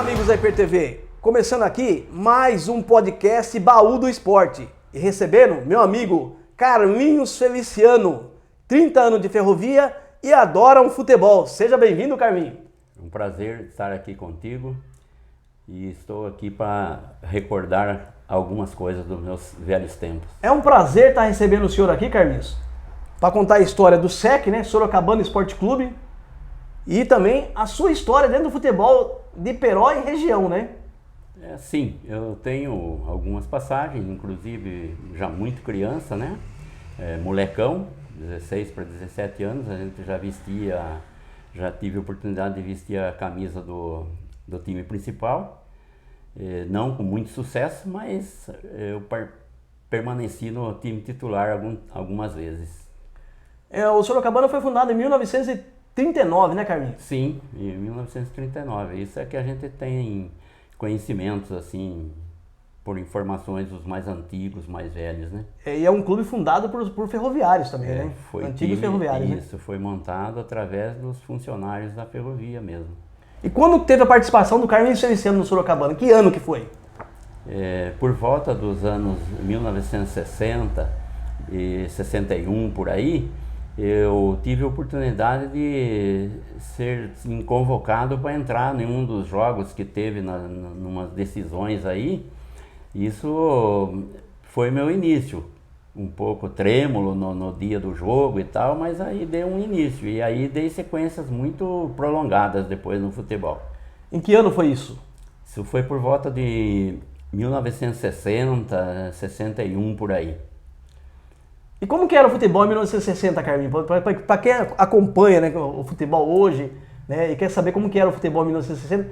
amigos da IPTV, começando aqui mais um podcast Baú do Esporte e recebendo meu amigo Carlinhos Feliciano, 30 anos de ferrovia e adora um futebol. Seja bem-vindo, Carlinhos. Um prazer estar aqui contigo e estou aqui para recordar algumas coisas dos meus velhos tempos. É um prazer estar recebendo o senhor aqui, Carlinhos, para contar a história do SEC, né, Sorocabana Esporte Clube, e também a sua história dentro do futebol de Iperó e região, né? Sim, eu tenho algumas passagens, inclusive já muito criança, né? Molecão, 16 para 17 anos, a gente já tive a oportunidade de vestir a camisa do time principal, não com muito sucesso, mas eu permaneci no time titular algumas vezes. O Sorocabana foi fundado em 1939, né, Carlinhos? Sim, em 1939. Isso é que a gente tem conhecimentos, assim, por informações dos mais antigos, mais velhos, né? E é um clube fundado por ferroviários também, né? Antigos ferroviários, né? Isso, foi montado através dos funcionários da ferrovia mesmo. E quando teve a participação do Carlinhos Feliciano no Sorocabana? Que ano que foi? Por volta dos anos 1960 e 61, por aí, eu tive a oportunidade de ser convocado para entrar em um dos jogos que teve numas decisões aí. Isso foi meu início, um pouco trêmulo no dia do jogo e tal, mas aí deu um início e aí dei sequências muito prolongadas depois no futebol. Em que ano foi isso? Isso foi por volta de 1960, 61 por aí. E como que era o futebol em 1960, Carlinhos? Para quem acompanha, né, o futebol hoje, né, e quer saber como que era o futebol em 1960,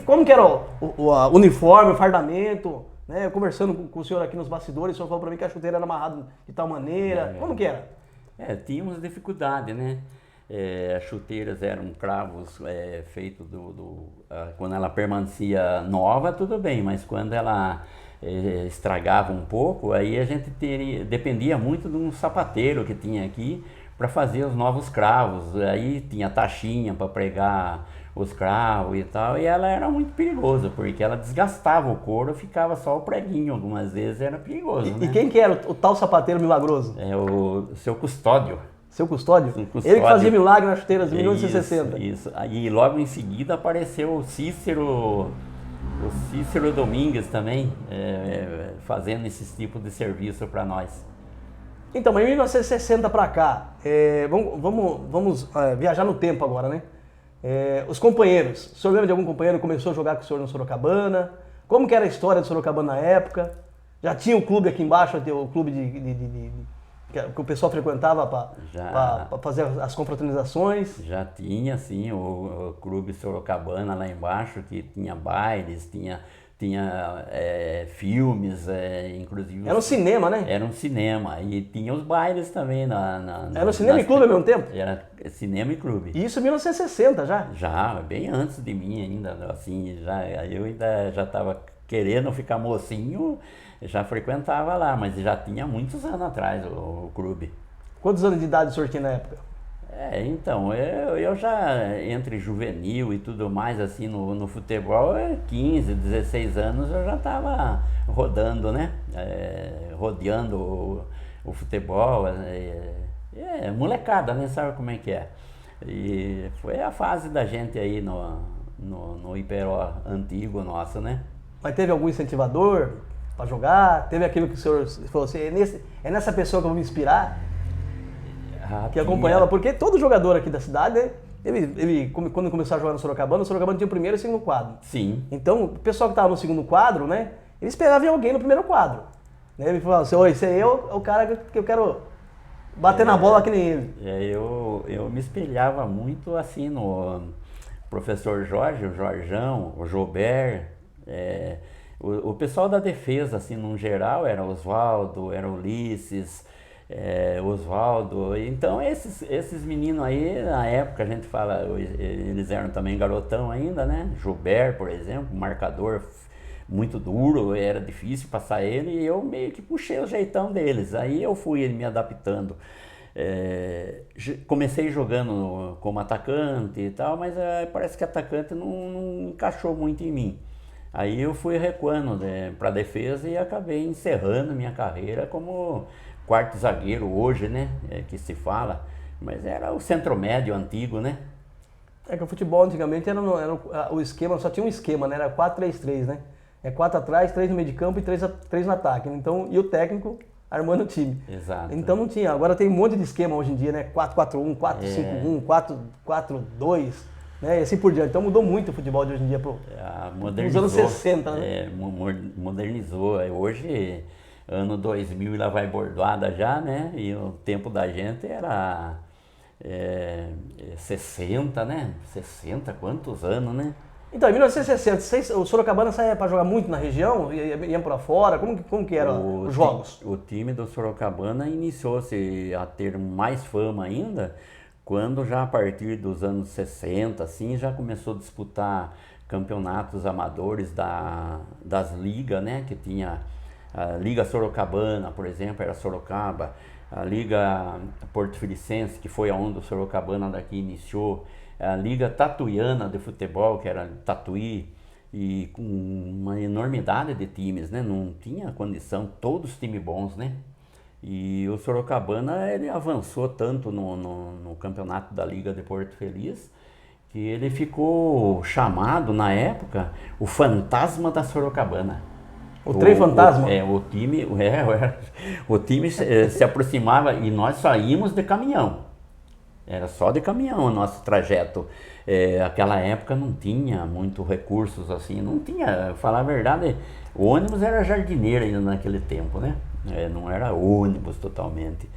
como que era o uniforme, o fardamento, né? Eu conversando com o senhor aqui nos bastidores, o senhor falou para mim que a chuteira era amarrada de tal maneira. Como que era? Tínhamos dificuldade, né? As chuteiras eram cravos feitos quando ela permanecia nova, tudo bem, mas quando ela estragava um pouco, aí a gente dependia muito de um sapateiro que tinha aqui para fazer os novos cravos. Aí tinha taxinha para pregar os cravos e tal, e ela era muito perigosa, porque ela desgastava o couro, ficava só o preguinho, algumas vezes era perigoso, né? E quem que era o tal sapateiro milagroso? O seu Custódio. Seu Custódio? Ele que fazia milagre nas chuteiras de 1960. Isso. Aí logo em seguida apareceu o Cícero Domingues também, fazendo esse tipo de serviço para nós. Então, mas em 1960 para cá, vamos viajar no tempo agora, né? Os companheiros, o senhor lembra de algum companheiro que começou a jogar com o senhor no Sorocabana? Como que era a história do Sorocabana na época? Já tinha o clube aqui embaixo, o clube que o pessoal frequentava para fazer as confraternizações? Já tinha, sim, o clube Sorocabana lá embaixo, que tinha bailes, tinha filmes, inclusive... Era um cinema, né? Era um cinema, e tinha os bailes também. Era um cinema e clube ao mesmo tempo? Era cinema e clube. E isso em 1960 já? Já, bem antes de mim ainda, assim, eu ainda já estava querendo ficar mocinho, já frequentava lá, mas já tinha muitos anos atrás o clube. Quantos anos de idade o senhor tinha na época? Então, eu já, entre juvenil e tudo mais, assim, no futebol, 15, 16 anos eu já estava rodando, né? Rodeando o futebol, molecada, né? Sabe como é que é? E foi a fase da gente aí no Iperó antigo nosso, né? Mas teve algum incentivador para jogar? Teve aquilo que o senhor falou assim, é nessa pessoa que eu vou me inspirar? Que acompanhava, porque todo jogador aqui da cidade, né, ele quando começou a jogar no Sorocabana tinha o primeiro e o segundo quadro. Sim. Então, o pessoal que estava no segundo quadro, né, ele esperava em alguém no primeiro quadro. Né, ele falava assim, esse aí é o cara que eu quero bater na bola que nem ele. Eu me espelhava muito assim no professor Jorge, o Jorjão, o Joubert, o pessoal da defesa, assim, no geral, era Oswaldo, era Ulisses, Oswaldo. Então esses meninos aí, na época a gente fala, eles eram também garotão ainda, né? Gilberto, por exemplo, marcador muito duro, era difícil passar ele, e eu meio que puxei o jeitão deles. Aí eu fui me adaptando. Comecei jogando como atacante e tal, mas parece que atacante não encaixou muito em mim. Aí eu fui recuando, né, para defesa e acabei encerrando minha carreira como quarto zagueiro hoje, né, que se fala, mas era o centro médio antigo, né? É que o futebol antigamente o esquema, só tinha um esquema, né? Era 4-3-3, né? É 4 atrás, 3 no meio de campo e 3 no ataque. Então, e o técnico armando o time. Exato. Então não tinha. Agora tem um monte de esquema hoje em dia, né? 4-4-1, 4-5-1, 4-4-2, né? E assim por diante. Então mudou muito o futebol de hoje em dia nos anos 60, né? Modernizou. Hoje, ano 2000 lá vai bordoada já, né? E o tempo da gente era 60, né? 60, quantos anos, né? Então, em 1960, o Sorocabana saía para jogar muito na região? Iam para fora? Como que eram os jogos? O time do Sorocabana iniciou-se a ter mais fama ainda quando já a partir dos anos 60, assim, já começou a disputar campeonatos amadores das ligas, né? Que tinha a Liga Sorocabana, por exemplo, era Sorocaba, a Liga Porto Felicense, que foi aonde o Sorocabana daqui iniciou, a Liga Tatuiana de futebol, que era Tatuí, e com uma enormidade de times, né? Não tinha condição, todos times bons, né? E o Sorocabana, ele avançou tanto no campeonato da Liga de Porto Feliz, que ele ficou chamado, na época, o Fantasma da Sorocabana. O trem fantasma? O time se aproximava e nós saímos de caminhão. Era só de caminhão o nosso trajeto. Aquela época não tinha muito recursos assim, não tinha, falar a verdade, o ônibus era jardineiro ainda naquele tempo, né? Não era ônibus totalmente.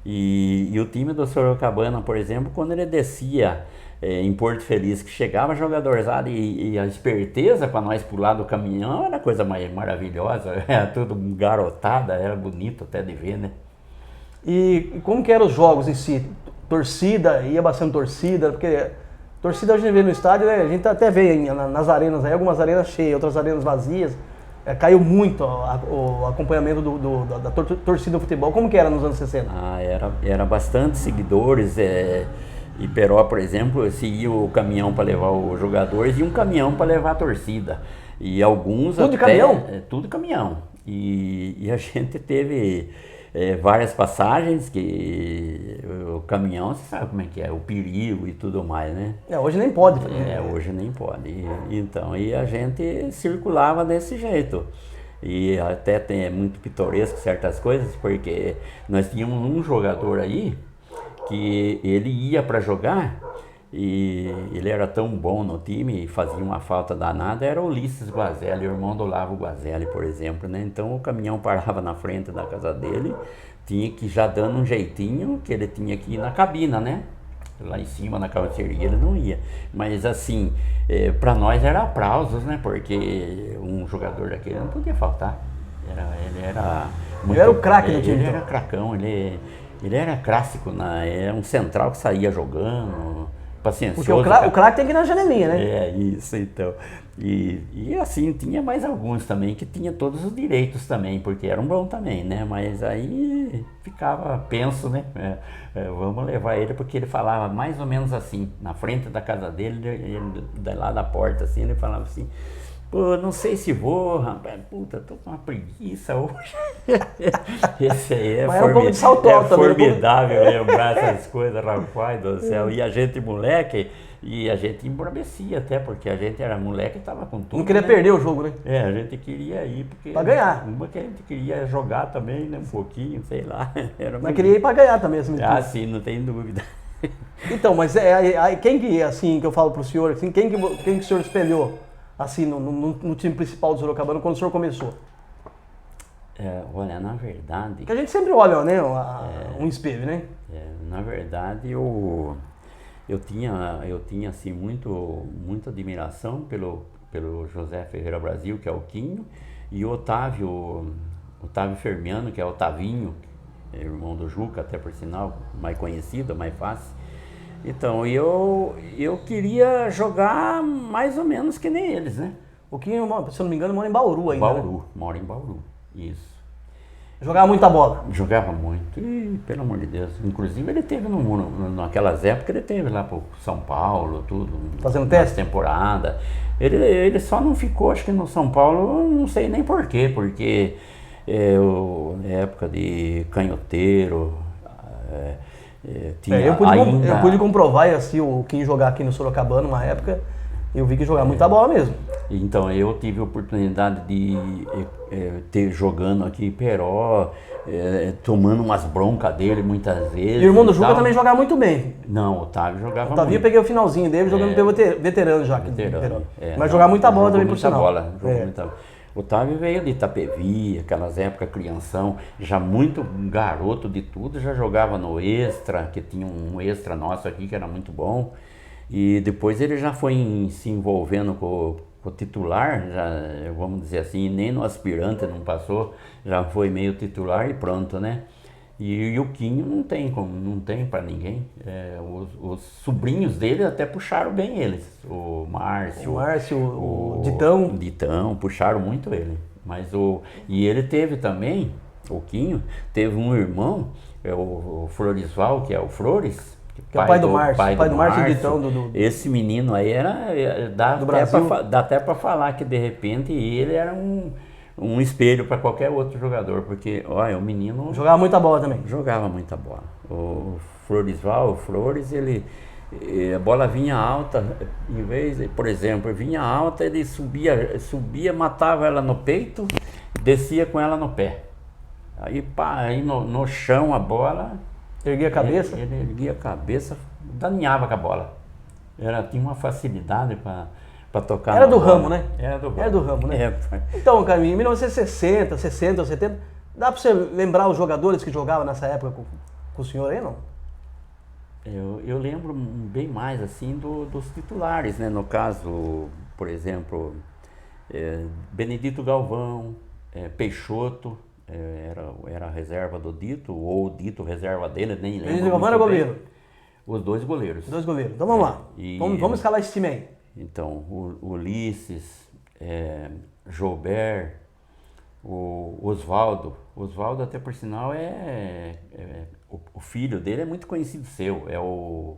E o time do Sorocabana, por exemplo, quando ele descia em Porto Feliz, que chegava jogadorzada e a esperteza para nós pular do caminhão era coisa mais maravilhosa, era tudo garotada, era bonito até de ver, né? E como que eram os jogos em si? Torcida, ia bastante torcida, porque torcida a gente vê no estádio, né? A gente até vê nas arenas aí, algumas arenas cheias, outras arenas vazias. Caiu muito o acompanhamento da torcida do futebol. Como que era nos anos 60? Era bastante seguidores. Iperó, por exemplo, se ia o caminhão para levar os jogadores e um caminhão para levar a torcida. E alguns tudo de caminhão? Tudo caminhão. E a gente teve várias passagens que o caminhão, você sabe como é que é, o perigo e tudo mais, né? Hoje nem pode. Hoje nem pode. E a gente circulava desse jeito. E até é muito pitoresco certas coisas, porque nós tínhamos um jogador aí que ele ia para jogar e ele era tão bom no time e fazia uma falta danada, era o Ulisses Guazelli, o irmão do Olavo Guazelli, por exemplo, né? Então o caminhão parava na frente da casa dele, tinha que já dando um jeitinho que ele tinha que ir na cabina, né? Lá em cima na carroceria ele não ia, mas assim, para nós era aplausos, né? Porque um jogador daquele não podia faltar, ele era muito, ele era o craque do time. Ele era cracão, ele era clássico, era um central que saía jogando, paciencioso. Porque o craque tem que ir na janelinha, né? Isso então. E assim, tinha mais alguns também que tinha todos os direitos também, porque eram bons também, né? Mas aí ficava penso, né? Vamos levar ele, porque ele falava mais ou menos assim, na frente da casa dele, ele lá da porta assim, ele falava assim: pô, não sei se vou, rapaz, puta, tô com uma preguiça hoje. Esse aí um pouco de salto formidável lembrar essas coisas, rapaz do céu. E a gente moleque, e a gente embrabecia até, porque a gente era moleque e tava com tudo. Não queria perder o jogo, né? A gente queria ir, porque... Pra ganhar. Uma que a gente queria jogar também, né, um pouquinho, sei lá. Mas queria ir pra ganhar também, assim. Sim, não tem dúvida. Então, mas quem que, assim, que eu falo pro senhor, assim, quem que o senhor espelhou? Assim, no time principal do Sorocabana, quando o senhor começou? Olha, na verdade... Porque a gente sempre olha, né, um espelho, né? Na verdade, eu tinha assim, muita admiração pelo José Ferreira Brasil, que é o Quinho, e o Otávio Fermiano, que é o Otavinho, irmão do Juca, até por sinal, mais conhecido, mais fácil. Então, eu queria jogar mais ou menos que nem eles, né? O Quinho, se eu não me engano, mora em Bauru ainda. Mora em Bauru, isso. Jogava muita bola. Jogava muito, e, pelo amor de Deus. Inclusive ele teve, naquelas épocas, ele teve lá pro São Paulo, tudo. Fazendo nas teste? temporada. Ele só não ficou, acho que no São Paulo, não sei nem porquê, porque na época de canhoteiro, tinha Eu ainda... pude comprovar e assim, o Kim jogar aqui no Sorocabana uma época, eu vi que jogava muita bola mesmo. Então, eu tive a oportunidade de ter jogando aqui em Peró, tomando umas broncas dele muitas vezes. E o irmão do Juca tal. também jogava muito bem. Não, o Otávio jogava O Tavinho eu muito. peguei o finalzinho dele jogando pelo veterano já. aqui em Peró. Veterano. Mas jogava muita bola também, por muita sinal. bola, jogou muita bola. O Otávio veio de Itapevi, aquelas épocas, crianção, já muito garoto de tudo, já jogava no Extra, que tinha um Extra nosso aqui que era muito bom. E depois ele já foi se envolvendo com o titular, já, vamos dizer assim, nem no aspirante não passou, já foi meio titular e pronto, né? E o Quinho não tem como, não tem para ninguém. Os sobrinhos dele até puxaram bem eles. O Márcio, o Ditão. O Ditão, puxaram muito ele. E ele teve também, o Quinho, teve um irmão, o Florisval, que é o Flores. Que é o pai do Márcio, pai do Márcio e Ditão. Esse menino aí dá até para falar que de repente ele era um espelho para qualquer outro jogador, porque olha, o menino Jogava muita bola também. jogava muita bola. O Florisval, o Flores, a bola vinha alta, em vez, por exemplo, vinha alta, ele subia, matava ela no peito, descia com ela no pé. Aí pá, aí no chão a bola, Erguia a cabeça. ele erguia a cabeça, daninhava com a bola. Tinha uma facilidade para tocar. Era na do bola. ramo, né? Era do ramo. Era do ramo, né? É. Então, Carminho, em 1960, 60, 70, dá pra você lembrar os jogadores que jogavam nessa época com o senhor aí, não? Eu lembro bem mais assim dos titulares, né? No caso, por exemplo, Benedito Galvão, Peixoto, era a reserva do Dito, ou o Dito reserva dele, nem lembro. Benedito Galvão era muito bem. goleiro. Os dois goleiros. Dois goleiros. Então vamos lá. Vamos escalar esse time aí. Então, o Ulisses, Joubert, o Oswaldo. Oswaldo, até por sinal, o filho dele é muito conhecido seu. É o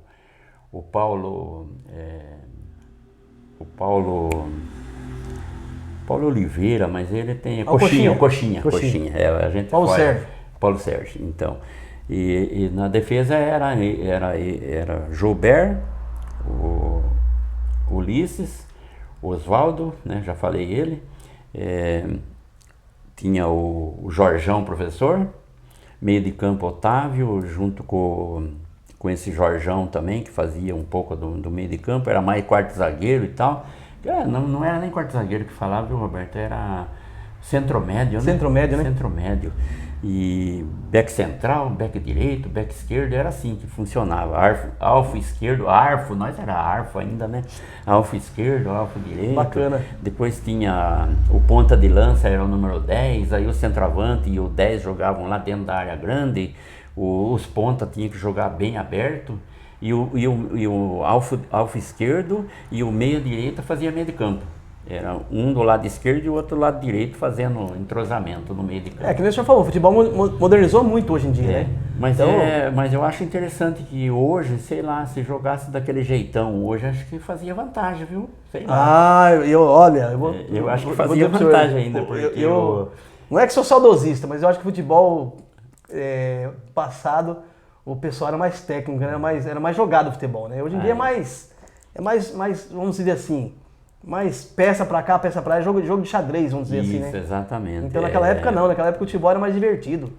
Paulo. Paulo Oliveira, mas ele tem. Coxinha. A gente Paulo fala- Sérgio. Paulo Sérgio, então. E na defesa era Joubert, o Ulisses, Oswaldo, né, já falei ele. Tinha o Jorjão, professor. Meio de campo, Otávio, junto com esse Jorjão também, que fazia um pouco do meio de campo. Era mais quarto zagueiro e tal. Não era nem quarto zagueiro que falava, viu, Roberto? Era centro-médio, né? Centro-médio, né? Centro-médio. E back central, back direito, back esquerdo, era assim que funcionava. Alfo esquerdo, arfo, nós era arfo ainda, né? Alfo esquerdo, alfo direito. Bacana. Depois tinha o ponta de lança, era o número 10, aí o centroavante e o 10 jogavam lá dentro da área grande, os pontas tinham que jogar bem aberto, e o alfo esquerdo e o meia direita fazia meio de campo. Era um do lado esquerdo e o outro do lado direito fazendo entrosamento no meio de campo. Que nem o senhor falou, o futebol modernizou muito hoje em dia, né? Mas, Então- mas eu acho interessante que hoje, sei lá, se jogasse daquele jeitão hoje, acho que fazia vantagem, viu? Sei lá. Olha, Eu acho que vou fazia dizer pro senhor, vantagem ainda, porque não é que sou saudosista, mas eu acho que o futebol passado, o pessoal era mais técnico, né? Era mais jogado o futebol, né? Hoje em dia é mais, vamos dizer assim, mais peça pra cá, peça pra lá, jogo de xadrez, vamos dizer assim, Isso, né? exatamente. Então naquela época não, naquela época o futebol era mais divertido.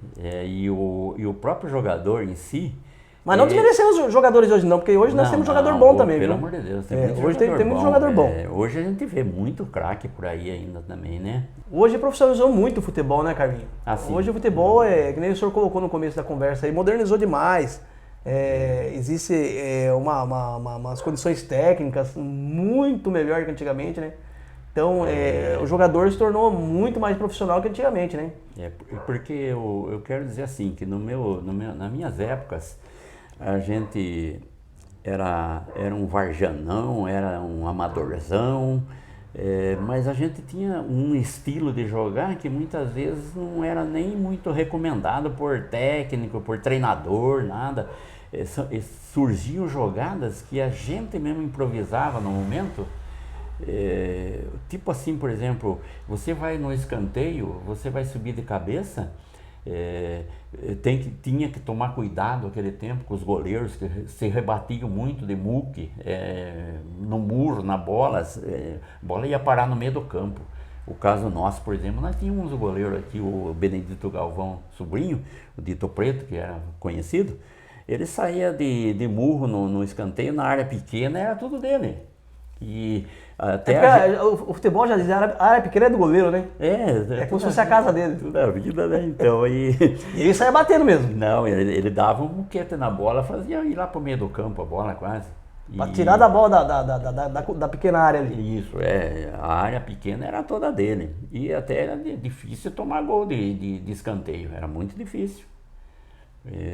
E o próprio jogador em si... Mas não desmerecendo os jogadores de hoje não, porque hoje nós temos jogador bom também, pelo viu? amor de Deus, Hoje tem muito jogador bom. Hoje a gente vê muito craque por aí ainda também, né? Hoje profissionalizou muito o futebol, né, Carlinhos? Assim. Hoje o futebol, que nem o senhor colocou no começo da conversa aí, modernizou demais. Existe umas condições técnicas muito melhor que antigamente, né? Então, o jogador se tornou muito mais profissional que antigamente, né? Porque eu quero dizer assim, que nas minhas épocas, a gente era um varjanão, era um amadorzão, Mas a gente tinha um estilo de jogar que muitas vezes não era nem muito recomendado por técnico, por treinador, nada. Surgiam jogadas que a gente mesmo improvisava no momento. Tipo assim, por exemplo, você vai no escanteio, você vai subir de cabeça, tinha que tomar cuidado naquele tempo com os goleiros que se rebatiam muito de muque, no muro, na bola, a bola ia parar no meio do campo. O caso nosso, por exemplo, nós tínhamos um goleiro aqui, o Benedito Galvão Sobrinho, o Dito Preto, que era conhecido, ele saía de murro no escanteio, na área pequena, era tudo dele. E até o futebol já dizia, a área pequena é do goleiro, né? É como se fosse a casa dele. Tudo a vida, né? Então aí. E ele saia batendo mesmo. Não, ele dava um muquete na bola, fazia ir lá pro meio do campo a bola quase. Pra tirar da bola da pequena área ali. Isso, a área pequena era toda dele. E até era difícil tomar gol de escanteio, era muito difícil.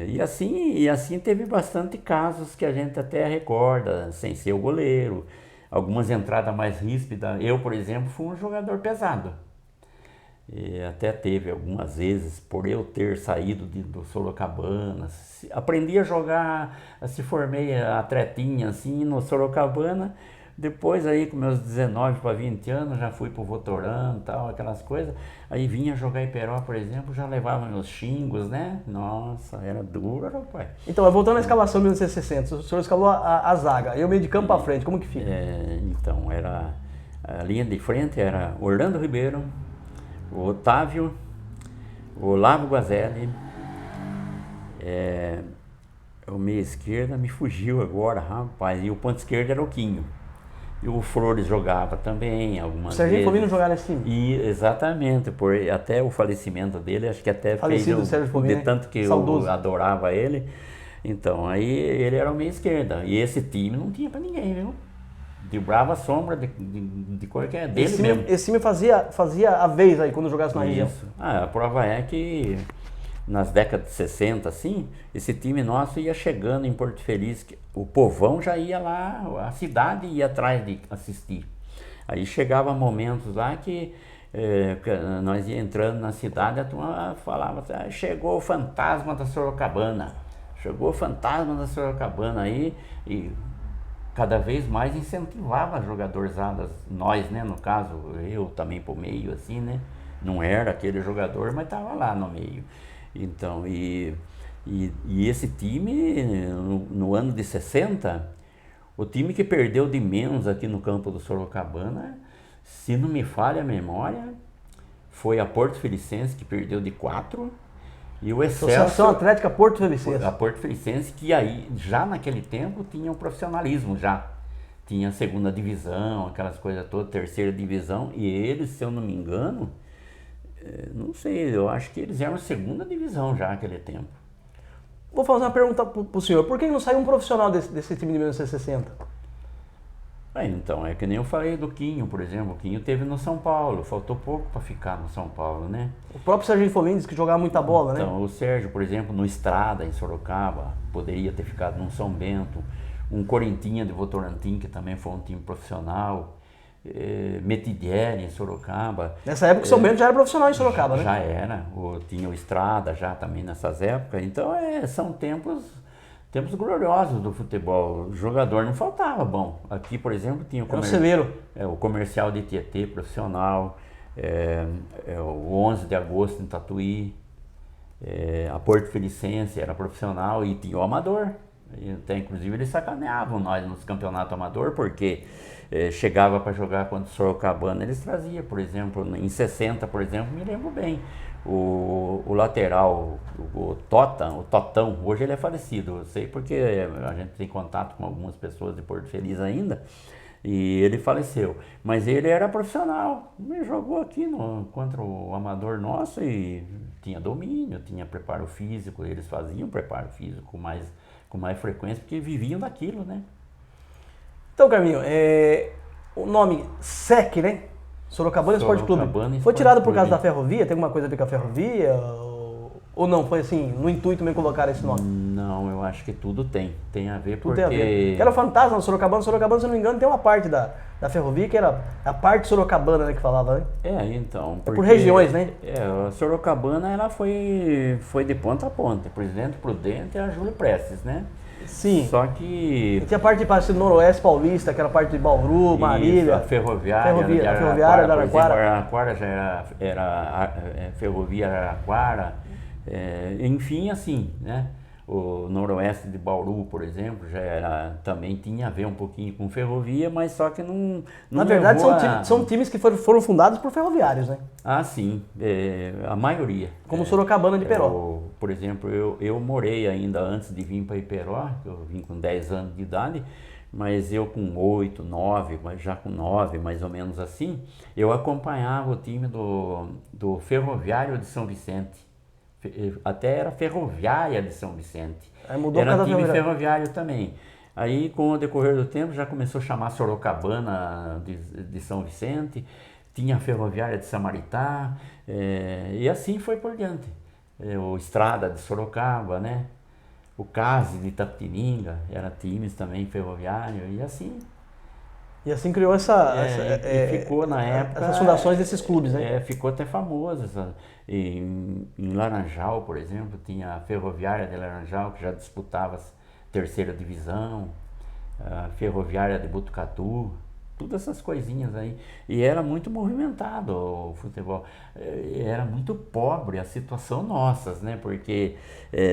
E assim teve bastante casos que a gente até recorda, sem ser o goleiro. Algumas entradas mais ríspidas. Eu, por exemplo, fui um jogador pesado. E até teve algumas vezes, por eu ter saído do Sorocabana, aprendi a jogar, se formei atletinha assim no Sorocabana. Depois aí com meus 19 para 20 anos já fui pro Votorano e tal, aquelas coisas. Aí vinha jogar Iperó, por exemplo, já levava meus xingos, né? Nossa, era duro, rapaz. Então, voltando à escalação de 1960, o senhor escalou a zaga, e o meio de campo para frente, como que fica? Então, era a linha de frente era Orlando Ribeiro, o Otávio, o Olavo Guazelli, o meia esquerda me fugiu agora, rapaz, e o ponto esquerdo era o Quinho. E o Flores jogava também algumas vezes. O Serginho Fomino jogava nesse time? Exatamente, até o falecimento dele, acho que até falecido fez Fomino, de tanto que saudoso. Eu adorava ele. Então, aí ele era o meia esquerda. E esse time não tinha pra ninguém, viu? Driblava a sombra de qualquer dele mesmo. Esse time fazia a vez aí quando jogasse na região. Isso. A prova é que nas décadas de 60, assim, esse time nosso ia chegando em Porto Feliz, o povão já ia lá, a cidade ia atrás de assistir. Aí chegava momentos lá que nós ia entrando na cidade, a turma falava assim, chegou o fantasma da Sorocabana, chegou o fantasma da Sorocabana aí, e cada vez mais incentivava as jogadorzadas, nós, né, no caso, eu também pro meio, assim, né, não era aquele jogador, mas estava lá no meio. Então, e esse time, no ano de 60, o time que perdeu de menos aqui no campo do Sorocabana, se não me falha a memória, foi a Porto Felicense, que perdeu de 4, e o Excelsior... Associação Atlética Porto Felicense. A Porto Felicense, que aí, já naquele tempo, tinha um profissionalismo, já. Tinha segunda divisão, aquelas coisas todas, terceira divisão, e eles, se eu não me engano... Não sei, eu acho que eles eram segunda divisão já naquele tempo. Vou fazer uma pergunta pro senhor. Por que não saiu um profissional desse time de 1960? Então, é que nem eu falei do Quinho, por exemplo. O Quinho teve no São Paulo, faltou pouco para ficar no São Paulo, né? O próprio Serginho Fomino disse que jogava muita bola, né? Então, o Sérgio, por exemplo, no Estrada, em Sorocaba, poderia ter ficado no São Bento. Um Corintinha de Votorantim, que também foi um time profissional. Metidieri em Sorocaba. Nessa época o São Bento já era profissional em Sorocaba, né? Já era, tinha o Estrada já também nessas épocas. Então são tempos gloriosos do futebol. O jogador não faltava, bom. Aqui, por exemplo, tinha o comercial de Tietê profissional, o 11 de agosto em Tatuí, a Porto Felicense era profissional e tinha o amador. Até, inclusive eles sacaneavam nós nos campeonatos amador, porque chegava para jogar contra o Sorocabana, eles traziam, por exemplo, em 60, por exemplo, me lembro bem, o lateral, o Totão, hoje ele é falecido, eu sei porque a gente tem contato com algumas pessoas de Porto Feliz ainda, e ele faleceu, mas ele era profissional, ele jogou aqui contra o amador nosso e tinha domínio, tinha preparo físico, eles faziam preparo físico com mais frequência, porque viviam daquilo, né? Então, Carminho, o nome SEC, né? Sorocabana Esporte Clube. Foi tirado por causa da ferrovia? Tem alguma coisa a ver com a ferrovia? Ou não, foi assim, no intuito mesmo colocar esse nome? Não, eu acho que tudo tem a ver, Tudo porque... tem a ver. Que era o Fantasma do Sorocabana. Sorocabana, se eu não me engano, tem uma parte da ferrovia que era a parte sorocabana, né, que falava, né? Então... É por regiões, né? A Sorocabana, ela foi de ponta a ponta, Presidente Prudente e a Júlio Prestes, né? Sim. Só que... E tinha a parte de Noroeste Paulista, que era a parte de Bauru, Marília. A ferroviária, a ferroviária da por exemplo, Araraquara. Araraquara já era ferrovia Araraquara, enfim, assim, né? O noroeste de Bauru, por exemplo, também tinha a ver um pouquinho com ferrovia, mas só que não Na verdade, levou são times que foram fundados por ferroviários, né? Ah, sim, a maioria. Como Sorocabana de Iperó. Por exemplo, eu morei ainda antes de vir para Iperó, eu vim com 10 anos de idade, mas eu com 8, 9, mas já com 9, mais ou menos assim, eu acompanhava o time do Ferroviário de São Vicente. Até era Ferroviária de São Vicente. Aí mudou Era cada time ferroviário. ferroviário também. Aí, com o decorrer do tempo, já começou a chamar Sorocabana de São Vicente, tinha a Ferroviária de Samaritá, e assim foi por diante. O Estrada de Sorocaba, né? O Case de Itapetininga, era times também ferroviário, e assim. E assim criou E ficou na época... essas fundações desses clubes, né? Ficou até famoso. Em Laranjal, por exemplo, tinha a Ferroviária de Laranjal, que já disputava a terceira divisão, a Ferroviária de Botucatu, todas essas coisinhas aí. E era muito movimentado o futebol. Era muito pobre a situação nossas, né? Porque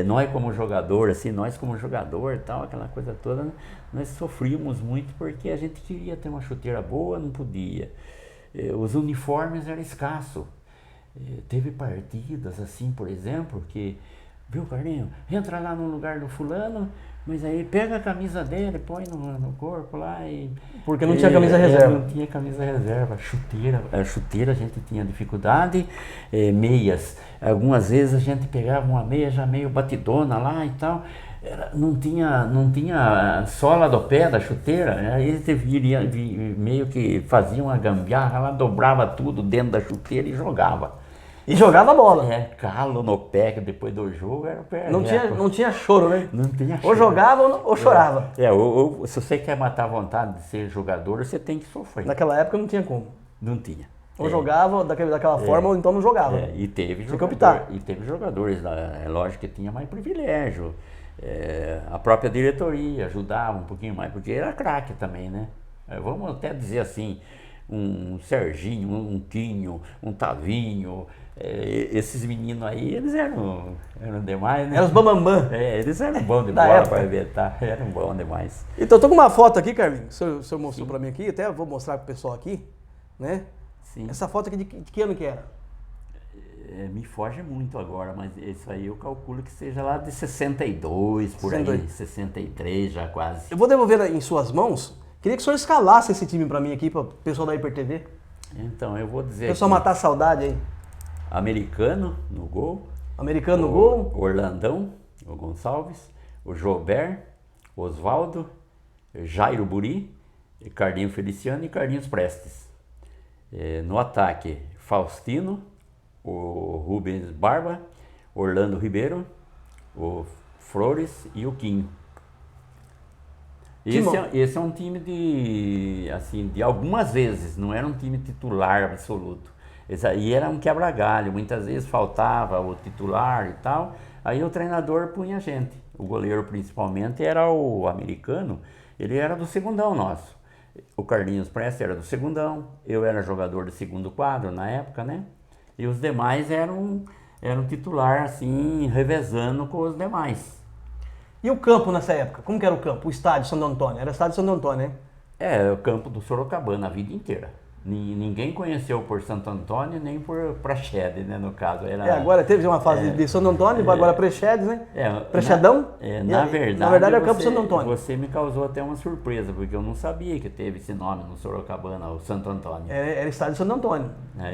nós como jogador, tal, aquela coisa toda, né? Nós sofríamos muito porque a gente queria ter uma chuteira boa, não podia. Os uniformes eram escassos. Teve partidas assim, por exemplo, que, viu, Carlinhos, entra lá no lugar do fulano, mas aí pega a camisa dele, põe no corpo lá e... Porque não tinha camisa reserva. Não tinha camisa reserva, chuteira a gente tinha dificuldade, meias. Algumas vezes a gente pegava uma meia já meio batidona lá e tal, não tinha sola do pé da chuteira, aí eles meio que faziam uma gambiarra lá, dobrava tudo dentro da chuteira e jogava. E jogava bola. Calo no pé, que depois do jogo era o pé. Não tinha choro, né? Não tinha choro. Ou jogava ou chorava. Ou se você quer matar a vontade de ser jogador, você tem que sofrer. Naquela época não tinha como. Não tinha. Ou jogava daquela forma, ou então não jogava. E teve Tinha que optar. E teve jogadores, é lógico que tinha mais privilégio. A própria diretoria ajudava um pouquinho mais, porque era craque também, né? Vamos até dizer assim, um Serginho, um Quinho, um Tavinho, esses meninos aí, eles eram demais, né? Eram os bambambam. Eles eram bons de Da bola época. para arrebentar, eram bons demais. Então, eu tô com uma foto aqui, Carlinhos, o senhor mostrou pra mim aqui, até vou mostrar pro pessoal aqui, né? Sim. Essa foto aqui de que ano que era? Me foge muito agora, mas isso aí eu calculo que seja lá de 62, por 62. aí, 63 já quase. Eu vou devolver em suas mãos. Queria que o senhor escalasse esse time pra mim aqui, pro pessoal da Hiper TV. Então, eu vou dizer O pessoal aqui, matar a saudade aí. Americano no gol, Americano no gol. Orlandão, o Gonçalves, o Jobert, Osvaldo, Jairo Buri, Carlinhos Feliciano e Carlinhos Prestes. No ataque, Faustino, o Rubens Barba, Orlando Ribeiro, o Flores e o Quinho. Esse é um time de algumas vezes, não era um time titular absoluto. Esse aí era um quebra-galho, muitas vezes faltava o titular e tal, aí o treinador punha a gente. O goleiro principalmente era o americano, ele era do segundão nosso. O Carlinhos Prestes era do segundão, eu era jogador do segundo quadro na época, né? E os demais eram titular assim, revezando com os demais. E o campo nessa época? Como que era o campo? O estádio Santo Antônio? Era o estádio Santo Antônio, né? O campo do Sorocabana a vida inteira. Ninguém conheceu por Santo Antônio nem por Praxedes, né, no caso. Agora teve uma fase de Santo Antônio, agora Praxedes, né? Praxedão? Na verdade é o campo Santo Antônio. Você me causou até uma surpresa, porque eu não sabia que teve esse nome no Sorocabana, o Santo Antônio. Era estádio Santo Antônio.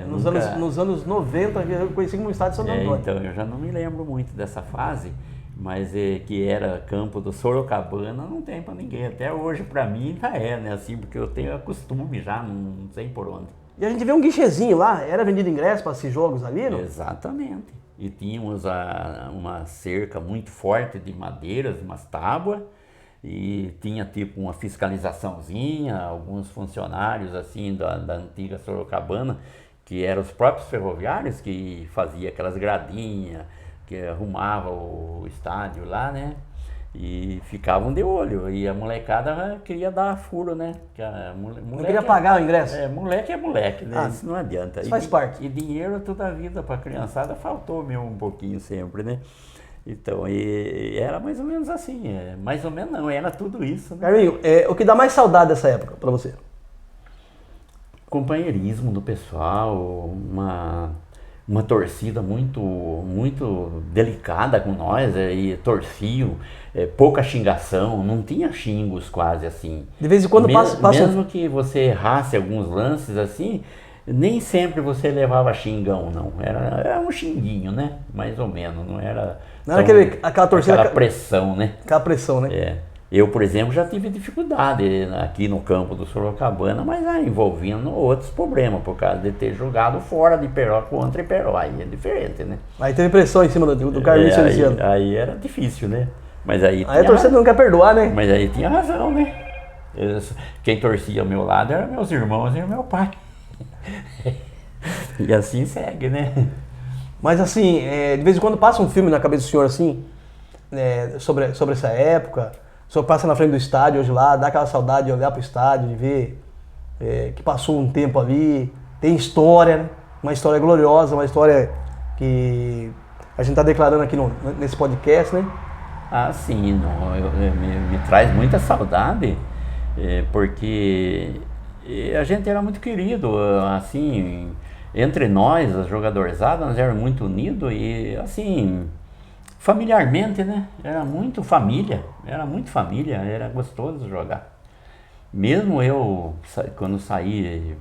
Nunca... Nos anos 90, eu conheci como estádio Santo Antônio. Então, eu já não me lembro muito dessa fase, mas que era campo do Sorocabana, não tem pra ninguém. Até hoje, pra mim, já né? Assim, porque eu tenho costume já, não sei por onde. E a gente vê um guichezinho lá, era vendido ingresso para esses jogos ali, não? Exatamente. e tínhamos uma cerca muito forte de madeiras, umas tábuas, e tinha tipo uma fiscalizaçãozinha, alguns funcionários assim da antiga Sorocabana, que eram os próprios ferroviários que faziam aquelas gradinhas, que arrumavam o estádio lá, né? E ficavam de olho, e a molecada queria dar furo, né? Não queria pagar o ingresso? Moleque é moleque, né? Isso não adianta. Isso faz parte. E dinheiro toda a vida para a criançada faltou mesmo um pouquinho sempre, né? Então, e era mais ou menos assim, mais ou menos não, era tudo isso, né? Carlinho, o que dá mais saudade dessa época para você? Companheirismo do pessoal, uma torcida muito delicada com nós, e torciam, pouca xingação, não tinha xingos quase assim. De vez em quando passa... Mesmo que você errasse alguns lances assim, nem sempre você levava xingão, não. Era um xinguinho, né? Mais ou menos, não era... Não era aquela torcida... Aquela pressão, né? Aquela pressão, né? Eu, por exemplo, já tive dificuldade aqui no campo do Sorocabana, mas envolvendo outros problemas, por causa de ter jogado fora de Iperó contra Iperó. Aí é diferente, né? Aí teve pressão em cima do Carlinhos Feliciano. Aí era difícil, né? Mas aí a torcida não quer perdoar, né? Mas aí tinha razão, né? Quem torcia ao meu lado eram meus irmãos e o meu pai. E assim segue, né? Mas assim, de vez em quando passa um filme na cabeça do senhor assim, sobre essa época. O senhor passa na frente do estádio hoje lá, dá aquela saudade de olhar pro estádio, de ver que passou um tempo ali. Tem história, né? Uma história gloriosa, uma história que a gente está declarando aqui nesse podcast, né? Ah, sim, me traz muita saudade, porque a gente era muito querido, assim, entre nós, as jogadorzadas, nós éramos muito unidos e, assim, familiarmente, né? Era muito família, era gostoso jogar. Mesmo eu, quando saí,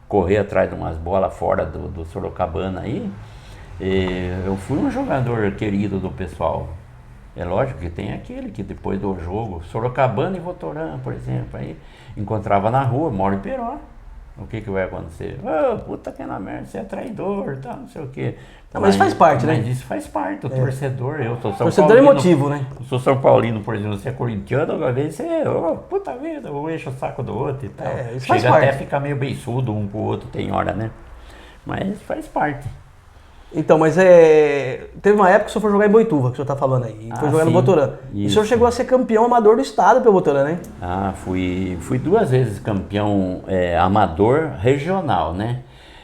correr atrás de umas bolas fora do Sorocabana aí, eu fui um jogador querido do pessoal. É lógico que tem aquele que depois do jogo, Sorocabana e Votorã, por exemplo, aí encontrava na rua, mora em Iperó. O que vai acontecer? Puta que na merda, você é traidor, tá, não sei o quê. Mas faz parte, né? Mas isso faz parte, o torcedor, eu sou São torcedor Paulino. Torcedor emotivo, né? Eu sou São Paulino, por exemplo, você é corintiano, uma vez você, puta vida, eu encho o saco do outro e tal. Isso faz Chega parte. até a ficar meio beiçudo um com o outro, tem hora, né? Mas faz parte. Então, mas teve uma época que o senhor foi jogar em Boituva, que o senhor está falando aí, e foi jogar no Votorã. E o senhor chegou a ser campeão amador do estado pelo Votorã, né? Fui 2 vezes campeão amador regional, né?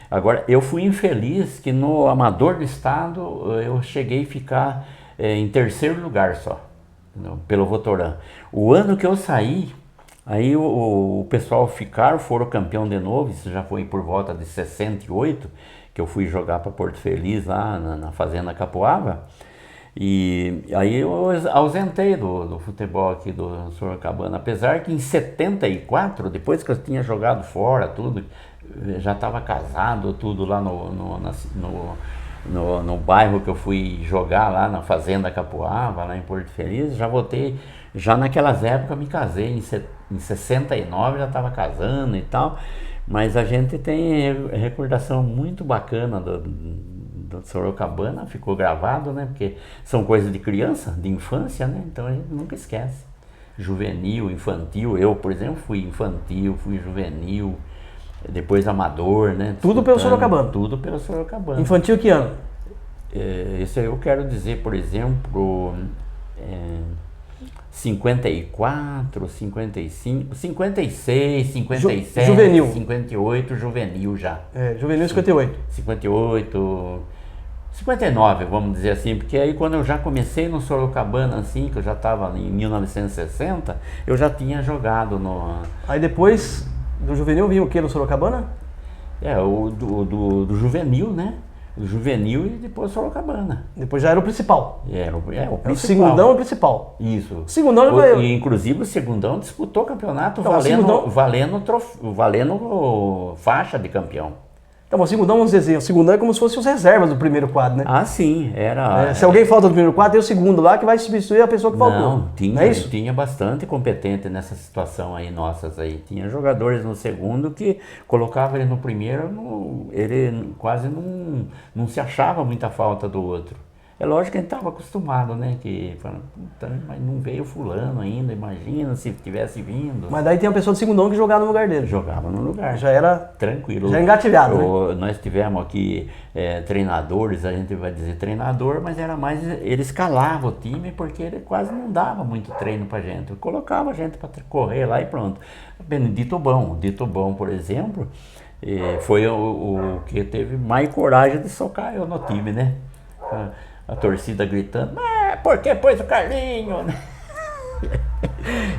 Agora, eu fui infeliz que no amador do estado eu cheguei a ficar em 3º lugar só, pelo Votorã. O ano que eu saí, aí o pessoal foram campeão de novo, isso já foi por volta de 68, que eu fui jogar para Porto Feliz lá na Fazenda Capoava, e aí eu ausentei do futebol aqui do Sorocabana, apesar que em 74, depois que eu tinha jogado fora tudo, já estava casado tudo lá no bairro que eu fui jogar lá na Fazenda Capoava, lá em Porto Feliz, já voltei, já naquelas épocas me casei, em 69 já estava casando e tal. Mas a gente tem recordação muito bacana do Sorocabana, ficou gravado, né? Porque são coisas de criança, de infância, né? Então a gente nunca esquece. Juvenil, infantil, eu, por exemplo, fui infantil, fui juvenil, depois amador, né? Tudo pelo Sorocabana? Tudo pelo Sorocabana. Infantil que ano? Isso aí eu quero dizer, por exemplo... 54, 55, 56, 57, juvenil. 58, juvenil já. Juvenil 58. 58, 59, vamos dizer assim, porque aí quando eu já comecei no Sorocabana, assim, que eu já estava em 1960, eu já tinha jogado no... Aí depois do juvenil vinha o que no Sorocabana? Do juvenil, né? O juvenil e depois Sorocabana. Depois já era o principal. O principal. O segundão é o principal. Isso. Segundão já vai... Inclusive o segundão disputou campeonato Então, valendo faixa de campeão. Então, o segundão, vamos dizer, o segundão é como se fossem os reservas do primeiro quadro, né? Ah, sim, era. Se alguém falta do primeiro quadro, tem o segundo lá que vai substituir a pessoa que faltou. Não, Não é isso? tinha bastante competente nessa situação aí, nossas aí. Tinha jogadores no segundo que colocava ele no primeiro, ele quase não se achava muita falta do outro. É lógico que a gente estava acostumado, né? Que fala, puta, mas não veio fulano ainda, imagina se tivesse vindo. Mas daí tem uma pessoa do segundão que jogava no lugar dele. Jogava no lugar. Já era tranquilo. Já engatilhado, né? Nós tivemos aqui treinadores, a gente vai dizer treinador, mas era mais, ele escalava o time porque ele quase não dava muito treino pra gente. Colocava a gente para correr lá e pronto. Benedito Bom, por exemplo, foi o que teve mais coragem de socar eu no time, né? A torcida gritando, por que pôs o Carlinho?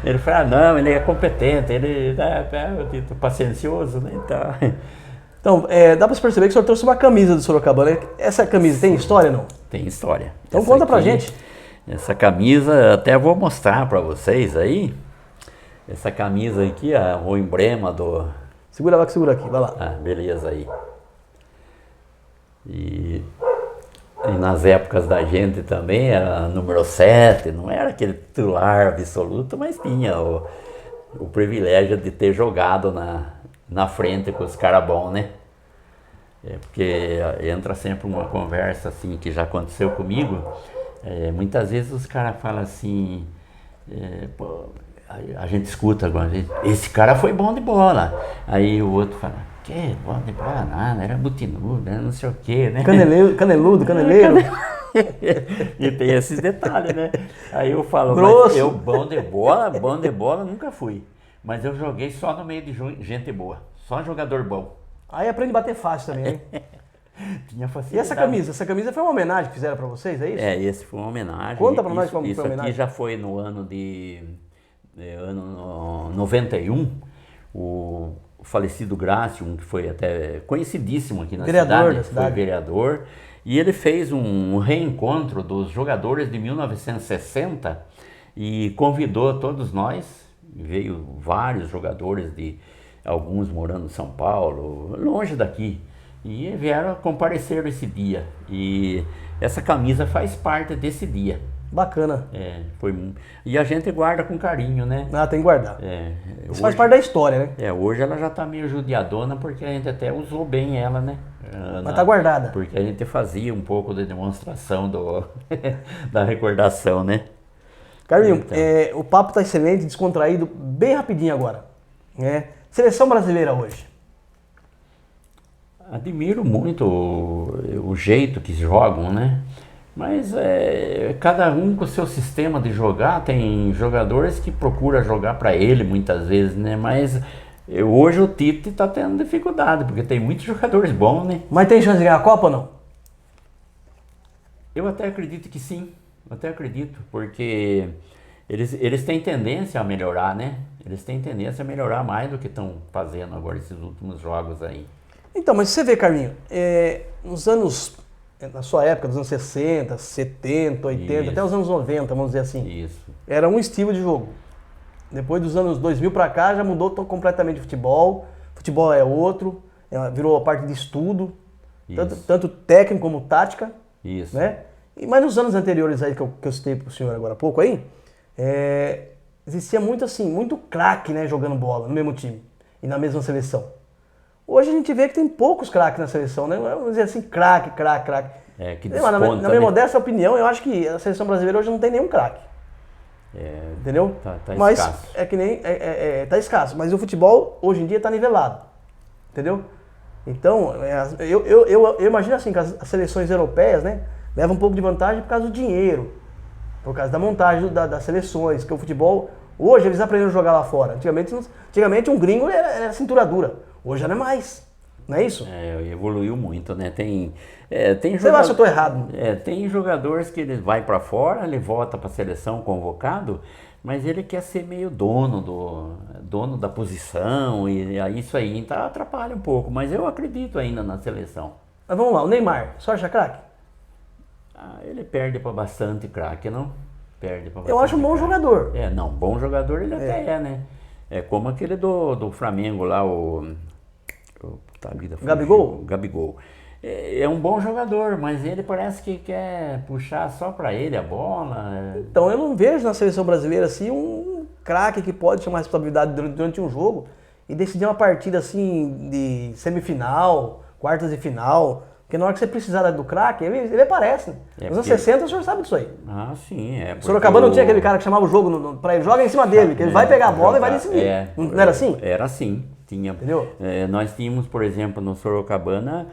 Ele falou, não, ele é competente, ele é paciencioso, né? Então, dá pra se perceber que o senhor trouxe uma camisa do Sorocabana, né? Essa camisa tem história, não? Tem história. Então conta pra gente. Essa camisa, até vou mostrar pra vocês aí. Essa camisa aqui, o emblema do... Segura lá que segura aqui, vai lá. Beleza aí. E nas épocas da gente também era número 7, não era aquele titular absoluto, mas tinha o privilégio de ter jogado na frente com os caras bons, né? Porque entra sempre uma conversa assim, que já aconteceu comigo, muitas vezes os caras falam assim, pô, a gente escuta agora, esse cara foi bom de bola, aí o outro fala, que bom de bola nada, era butinudo, não sei o que, né? Caneleiro. E tem esses detalhes, né? Aí eu falo, grosso. Mas eu bom de bola nunca fui. Mas eu joguei só no meio de gente boa, só jogador bom. Aí aprende a bater fácil também, hein? Tinha facilidade. E essa camisa? Essa camisa foi uma homenagem que fizeram pra vocês, é isso? Esse foi uma homenagem. Conta pra nós como isso foi a homenagem. Isso aqui já foi no ano ano 91, o falecido Grácio, que foi até conhecidíssimo aqui na cidade, foi vereador, e ele fez um reencontro dos jogadores de 1960 e convidou todos nós, veio vários jogadores, alguns morando em São Paulo, longe daqui, e vieram comparecer esse dia, e essa camisa faz parte desse dia. Bacana. E a gente guarda com carinho, né? Tem que guardar. Isso hoje, faz parte da história, né? Hoje ela já tá meio judiadona porque a gente até usou bem ela, né? Mas tá guardada. Porque a gente fazia um pouco de demonstração da recordação, né? Carlinho, Então. O papo tá excelente, descontraído, bem rapidinho agora. Seleção brasileira hoje. Admiro muito o jeito que jogam, né? Mas cada um com o seu sistema de jogar, tem jogadores que procuram jogar para ele muitas vezes, né? Mas hoje o Tite está tendo dificuldade, porque tem muitos jogadores bons, né? Mas tem chance de ganhar a Copa ou não? Eu até acredito que sim, porque eles têm tendência a melhorar, né? Eles têm tendência a melhorar mais do que estão fazendo agora esses últimos jogos aí. Então, mas você vê, Carlinho, nos anos... Na sua época, dos anos 60, 70, 80, Isso. até os anos 90, vamos dizer assim. Isso. Era um estilo de jogo. Depois dos anos 2000 para cá, já mudou completamente o futebol. Futebol é outro, virou a parte de estudo, tanto técnico como tática. Isso. Né? Mas nos anos anteriores aí, que eu citei para o senhor agora há pouco aí, existia muito assim, muito craque, né, jogando bola no mesmo time e na mesma seleção. Hoje a gente vê que tem poucos craques na seleção, né? Vamos dizer assim, craque. Que desconta, na minha modesta opinião, eu acho que a seleção brasileira hoje não tem nenhum craque. Entendeu? Tá mas escasso. é que nem... tá escasso, mas o futebol hoje em dia tá nivelado. Entendeu? Então, eu imagino assim, que as seleções europeias, né, levam um pouco de vantagem por causa do dinheiro, por causa da montagem das seleções, que o futebol... Hoje eles aprenderam a jogar lá fora. Antigamente um gringo era cintura dura. Hoje já não é mais. Não é isso? Evoluiu muito, né? Tem Você acha que eu tô errado? Tem jogadores que ele vai para fora, ele volta para a seleção convocado, mas ele quer ser meio dono da posição e isso aí então atrapalha um pouco. Mas eu acredito ainda na seleção. Mas vamos lá, o Neymar, você acha craque? Ele perde para bastante craque, não? Perde para bastante. Eu acho um bom jogador. Não, bom jogador ele até né? É como aquele do Flamengo lá, Puta vida, Gabigol? Gabigol. É um bom jogador, mas ele parece que quer puxar só pra ele a bola. Então eu não vejo na seleção brasileira assim um craque que pode chamar responsabilidade durante um jogo e decidir uma partida assim de semifinal, quartas de final. Porque na hora que você precisar do craque, ele aparece. Né? Nos anos 60 o senhor sabe disso aí. Ah, sim, é. O Sorocabana não tinha aquele cara que chamava o jogo pra ele, joga em cima dele, que ele vai pegar a bola e vai decidir. Não era assim? Era assim. Tinha. Entendeu? Nós tínhamos, por exemplo, no Sorocabana,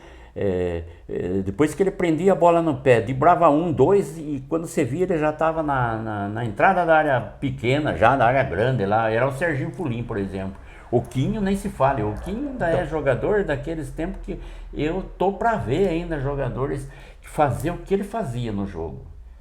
depois que ele prendia a bola no pé, driblava 1, 2 e quando você via ele já estava na entrada da área pequena, já da área grande lá, era o Serginho Fulim, por exemplo. O Quinho nem se fala, o Quinho ainda é jogador daqueles tempos que eu tô para ver ainda jogadores que faziam o que ele fazia no jogo.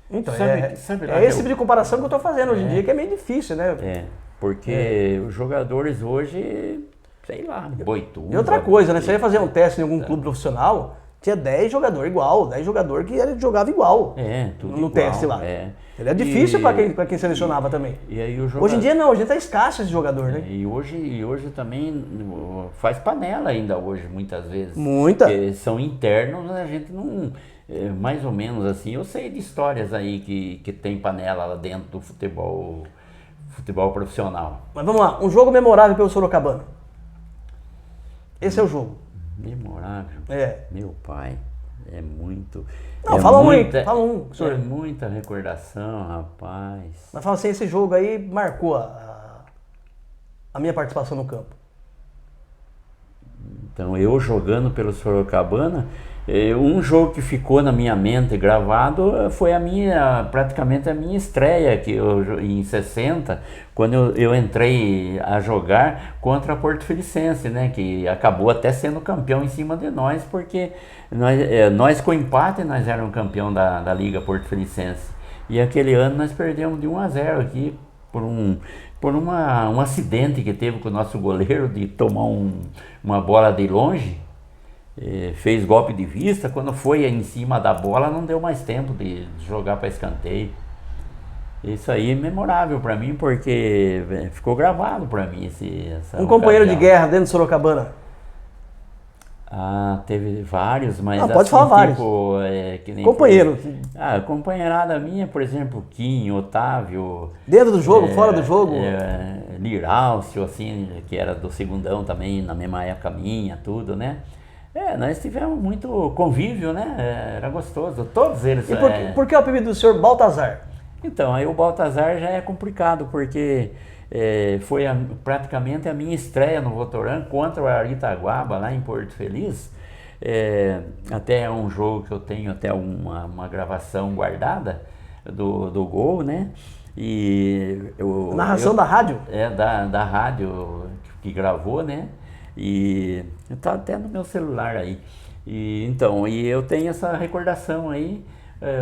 Então, sabe lá esse tipo de comparação que eu estou fazendo hoje em dia, que é meio difícil, né? Porque os jogadores hoje, sei lá, boituva. E outra coisa, né? Você ia fazer um teste em algum clube profissional, tinha 10 jogadores igual, 10 jogadores que ele jogava igual. Tudo no igual, teste lá. Ele é difícil para quem selecionava também. E aí o jogador, hoje em dia não, hoje em dia tá escasso esse jogador, né? E hoje também faz panela ainda hoje, muitas vezes. Muita. Porque são internos, a gente não... mais ou menos assim, eu sei de histórias aí que tem panela lá dentro do futebol profissional. Mas vamos lá, um jogo memorável pelo Sorocabana. Esse é o jogo. Memorável? Meu pai, é muito... Não, fala um aí, fala um. É muita recordação, rapaz. Mas fala assim, esse jogo aí marcou a minha participação no campo. Então, eu jogando pelo Sorocabana, um jogo que ficou na minha mente gravado foi praticamente a minha estreia que em 60, quando eu entrei a jogar contra a Porto Felicense, né, que acabou até sendo campeão em cima de nós, porque nós com empate nós éramos campeão da Liga Porto Felicense. E aquele ano nós perdemos de 1-0 aqui por um acidente que teve com o nosso goleiro de tomar uma bola de longe. Fez golpe de vista, quando foi em cima da bola não deu mais tempo de jogar para escanteio. Isso aí é memorável para mim, porque ficou gravado para mim essa companheiro de guerra dentro de Sorocabana? Teve vários, mas pode falar vários. Que nem companheiro. Companheirada minha, por exemplo, Quinho, Otávio. Dentro do jogo, fora do jogo? Lirálcio, assim, que era do segundão também, na mesma época minha, tudo, né? Nós tivemos muito convívio, né? Era gostoso, todos eles. E por que o apelido do senhor Baltazar? Então, aí o Baltazar já é complicado, porque foi praticamente a minha estreia no Votorã contra o Aritaguaba, lá em Porto Feliz. Até é um jogo que eu tenho até uma gravação guardada do gol, né? Narração da rádio? Da rádio que gravou, né? E tá até no meu celular aí. E eu tenho essa recordação aí.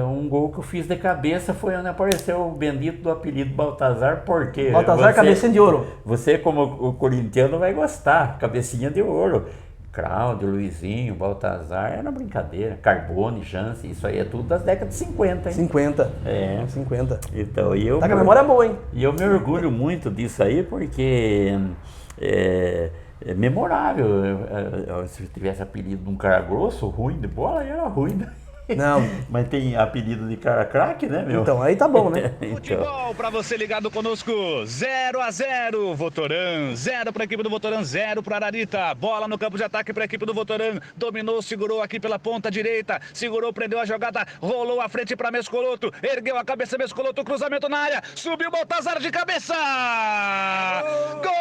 Um gol que eu fiz de cabeça foi onde apareceu o bendito do apelido Baltazar, porque Baltazar, cabecinha de ouro. Você, como o corintiano, vai gostar. Cabecinha de ouro. Cláudio, Luizinho, Baltazar, era brincadeira. Carbone, Chance, isso aí é tudo das décadas de 50, hein? 50. 50. Então, Tá com a memória boa, hein? E eu me orgulho muito disso aí, porque é memorável. Se eu tivesse apelido de um cara grosso, ruim de bola, era ruim. Não. Mas tem apelido de cara craque, né, meu? Então, aí tá bom, né? Futebol pra você ligado conosco, 0-0, Votorã, 0 pra equipe do Votorã, 0 pro Ararita, bola no campo de ataque pra equipe do Votorã, dominou, segurou aqui pela ponta direita, segurou, prendeu a jogada, rolou a frente pra Mescoloto, ergueu a cabeça, Mescoloto, cruzamento na área, subiu Baltazar de cabeça! Gol!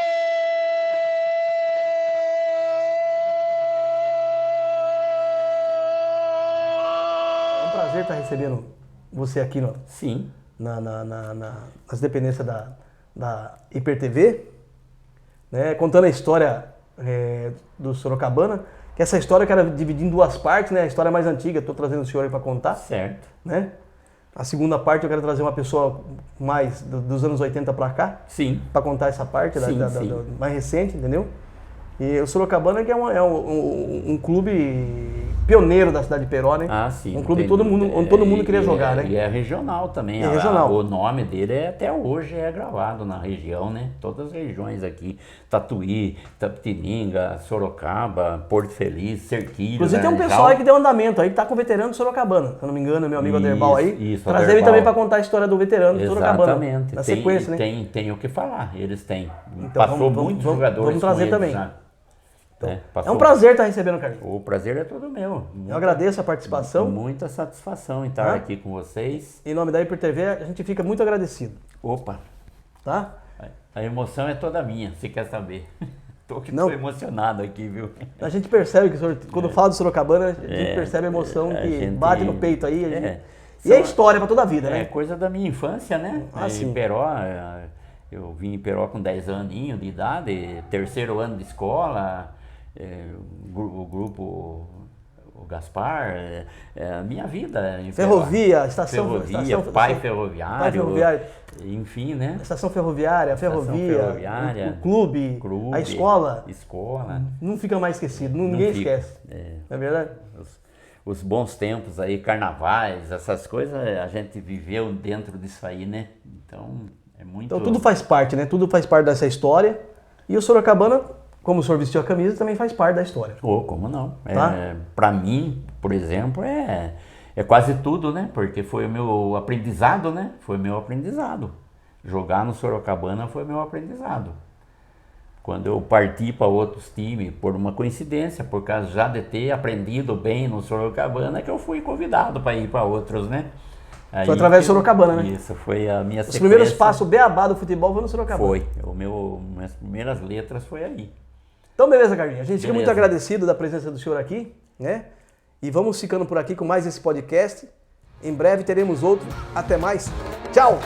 Prazer estar recebendo você aqui Sim. nas dependências da Hiper TV, né, contando a história do Sorocabana, que essa história eu quero dividir em duas partes, né, a história mais antiga, estou trazendo o senhor aí para contar. Certo. Né? A segunda parte eu quero trazer uma pessoa mais dos anos 80 para cá. Sim. Para contar essa parte Sim. mais recente, entendeu? E o Sorocabana que é um clube pioneiro da cidade de Peró, né? Ah, sim. Um clube onde todo mundo queria jogar, né? E é regional também. É regional. O nome dele até hoje é gravado na região, né? Todas as regiões aqui. Tatuí, Tapetininga, Sorocaba, Porto Feliz, Serquilho. Inclusive tem um pessoal aí que deu andamento aí, que tá com o veterano de Sorocabana. Se eu não me engano, meu amigo Aderbal aí. Isso, trazer ele também para contar a história do veterano de Sorocabana. Exatamente. Na sequência, né? Tem o que falar, eles têm. Então, Passou muitos jogadores vamos trazer com eles, também. sabe? Então, Passou. é um prazer estar recebendo o Carlinhos. O prazer é todo meu. Eu agradeço a participação. Muita satisfação em estar aqui com vocês. Em nome da Hiper TV, a gente fica muito agradecido. Opa! Tá? A emoção é toda minha, se quer saber. Tô emocionado aqui, viu? A gente percebe que o senhor, quando fala do Sorocabana, a gente percebe a emoção que bate no peito aí. E é história para toda a vida, né? É coisa da minha infância, né? Em Peró, eu vim em Peró com 10 aninhos de idade, terceiro ano de escola, o grupo, o Gaspar, a minha vida. Ferrovia, pai ferroviário, enfim, né? Estação ferroviária, ferrovia, o clube, a escola. Não fica mais esquecido, ninguém esquece. Não é verdade? Os bons tempos aí, carnavais, essas coisas, a gente viveu dentro disso aí, né? Então, é muito... Então tudo faz parte, né? Tudo faz parte dessa história. E o Sorocabana, como o senhor vestiu a camisa, também faz parte da história. Como não? Tá? Para mim, por exemplo, é quase tudo, né? Porque foi o meu aprendizado, né? Foi o meu aprendizado. Jogar no Sorocabana foi o meu aprendizado. Quando eu parti para outros times, por uma coincidência, por causa já de ter aprendido bem no Sorocabana, que eu fui convidado para ir para outros, né? Foi através do Sorocabana, né? Isso, foi a minha sequência. Os primeiros passos, o beabá do futebol foi no Sorocabana. Foi. Minhas primeiras letras foi aí. Então, beleza, Carlinhos. A gente fica muito agradecido da presença do senhor aqui, né? E vamos ficando por aqui com mais esse podcast. Em breve teremos outro. Até mais. Tchau!